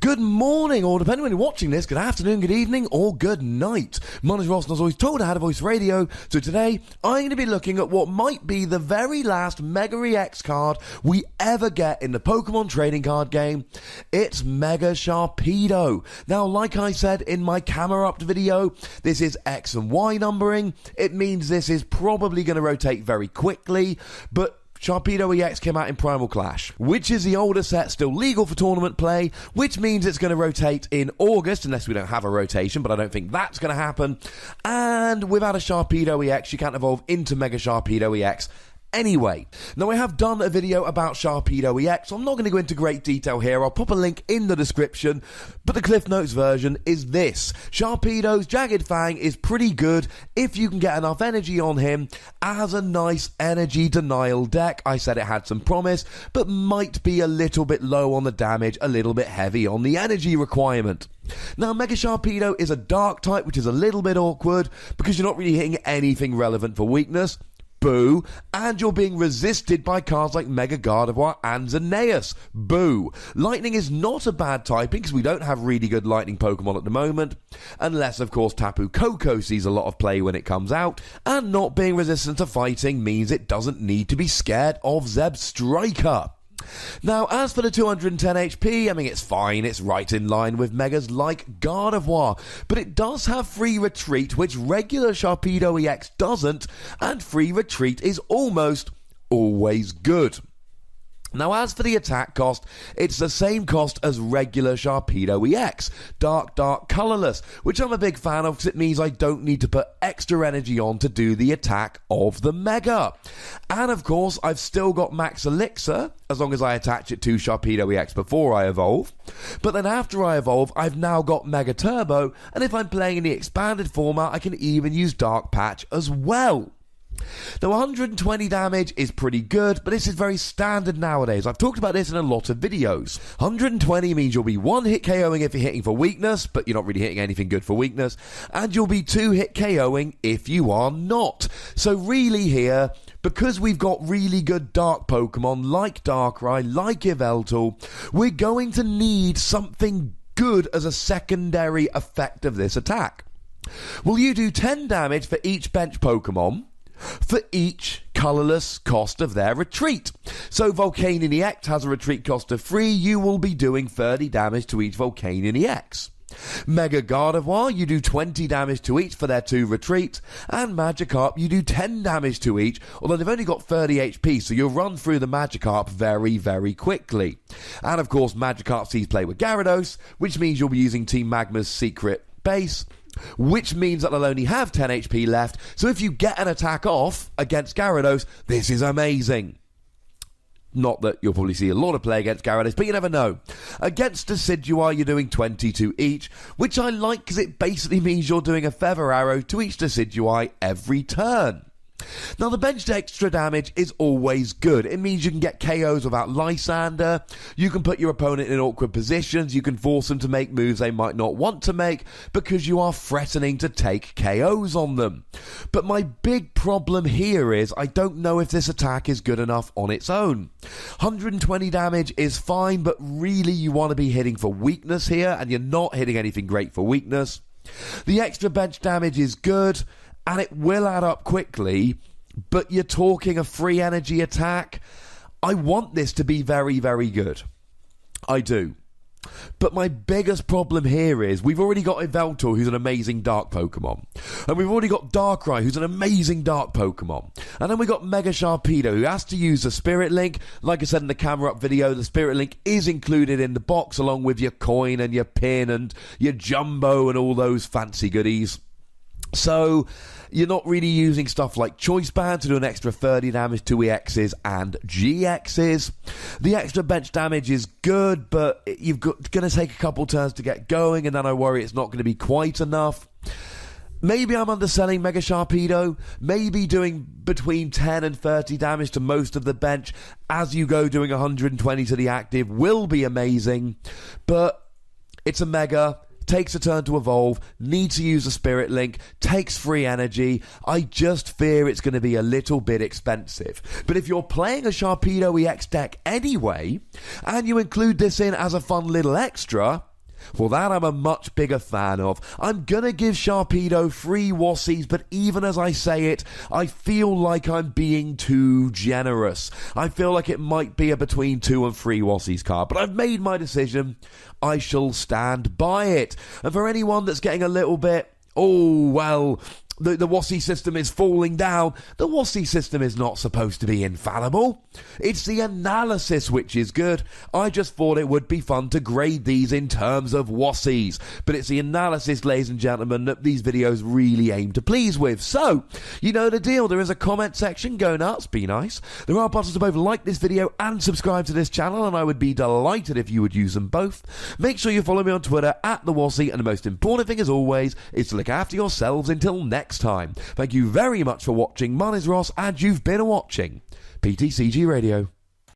Good morning, or depending when you're watching this, good afternoon, good evening, or good night. My name is Ross, and I was always told I had a voice radio, so today I'm going to be looking at what might be the very last Mega EX card we ever get in the Pokemon trading card game. It's Mega Sharpedo. Now, like I said in my camera up video, this is X and Y numbering. It means this is probably going to rotate very quickly, but Sharpedo EX came out in Primal Clash, which is the older set, still legal for tournament play, which means it's going to rotate in August, unless we don't have a rotation, but I don't think that's going to happen. And without a Sharpedo EX, you can't evolve into Mega Sharpedo EX anyway. Now, I have done a video about Sharpedo EX, so I'm not going to go into great detail here. I'll pop a link in the description, but the Cliff Notes version is this. Sharpedo's Jagged Fang is pretty good if you can get enough energy on him as a nice energy denial deck. I said it had some promise, but might be a little bit low on the damage, a little bit heavy on the energy requirement. Now, Mega Sharpedo is a dark type, which is a little bit awkward because you're not really hitting anything relevant for weakness. Boo. And you're being resisted by cards like Mega Gardevoir and Xerneas. Boo. Lightning is not a bad typing because we don't have really good lightning Pokemon at the moment. Unless, of course, Tapu Koko sees a lot of play when it comes out. And not being resistant to fighting means it doesn't need to be scared of Zebstrika. Now, as for the 210 HP, I mean, it's fine, it's right in line with Megas like Gardevoir, but it does have free retreat, which regular Sharpedo EX doesn't, and free retreat is almost always good. Now, as for the attack cost, it's the same cost as regular Sharpedo EX, dark, colourless, which I'm a big fan of because it means I don't need to put extra energy on to do the attack of the Mega. And of course, I've still got Max Elixir, as long as I attach it to Sharpedo EX before I evolve. But then after I evolve, I've now got Mega Turbo, and if I'm playing in the expanded format, I can even use Dark Patch as well. Now, 120 damage is pretty good, but this is very standard nowadays. I've talked about this in a lot of videos. 120 means you'll be 1-hit KOing if you're hitting for weakness, but you're not really hitting anything good for weakness, and you'll be 2-hit KOing if you are not. So really here, because we've got really good dark Pokemon like Darkrai, like Yveltal, we're going to need something good as a secondary effect of this attack. Well, you do 10 damage for each bench Pokemon, for each colourless cost of their retreat. So Volcanion EX has a retreat cost of 3, you will be doing 30 damage to each Volcanion EX. Mega Gardevoir, you do 20 damage to each for their 2 retreat, and Magikarp, you do 10 damage to each, although they've only got 30 HP, so you'll run through the Magikarp very, very quickly. And of course, Magikarp sees play with Gyarados, which means you'll be using Team Magma's secret base, which means that they'll only have 10 HP left, so if you get an attack off against Gyarados, this is amazing. Not that you'll probably see a lot of play against Gyarados, but you never know. Against Decidueye, you're doing 20 to each, which I like because it basically means you're doing a Feather Arrow to each Decidueye every turn. Now, the benched extra damage is always good. It means you can get KOs without Lysander, you can put your opponent in awkward positions, you can force them to make moves they might not want to make because you are threatening to take KOs on them. But my big problem here is I don't know if this attack is good enough on its own. 120 damage is fine, but really you want to be hitting for weakness here, and you're not hitting anything great for weakness. The extra bench damage is good, and it will add up quickly, but you're talking a free energy attack. I want this to be very, very good. I do. But my biggest problem here is we've already got Yveltal, who's an amazing dark Pokemon. And we've already got Darkrai, who's an amazing dark Pokemon. And then we've got Mega Sharpedo, who has to use the Spirit Link. Like I said in the camera up video, the Spirit Link is included in the box along with your coin and your pin and your Jumbo and all those fancy goodies. So you're not really using stuff like Choice Band to do an extra 30 damage to EXs and GXs. The extra bench damage is good, but you've got going to take a couple turns to get going, and then I worry it's not going to be quite enough. Maybe I'm underselling Mega Sharpedo. Maybe doing between 10 and 30 damage to most of the bench as you go, doing 120 to the active will be amazing, but it's a Mega. Takes a turn to evolve, needs to use a Spirit Link, takes free energy. I just fear it's going to be a little bit expensive. But if you're playing a Sharpedo EX deck anyway, and you include this in as a fun little extra, Well, that I'm a much bigger fan of. I'm gonna give Sharpedo 3 Wassies, but even as I say it, I feel like I'm being too generous. I feel like it might be a between 2 and 3 Wassies card, but I've made my decision. I shall stand by it. And for anyone that's getting a little bit, oh, well, the Wassie system is falling down. The Wassie system is not supposed to be infallible. It's the analysis which is good. I just thought it would be fun to grade these in terms of Wassies. But it's the analysis, ladies and gentlemen, that these videos really aim to please with. So, you know the deal. There is a comment section. Go nuts. Be nice. There are buttons to both like this video and subscribe to this channel, and I would be delighted if you would use them both. Make sure you follow me on Twitter @TheWassie, and the most important thing as always is to look after yourselves until next time. Thank you very much for watching. My name is Ross, and you've been watching PTCG Radio.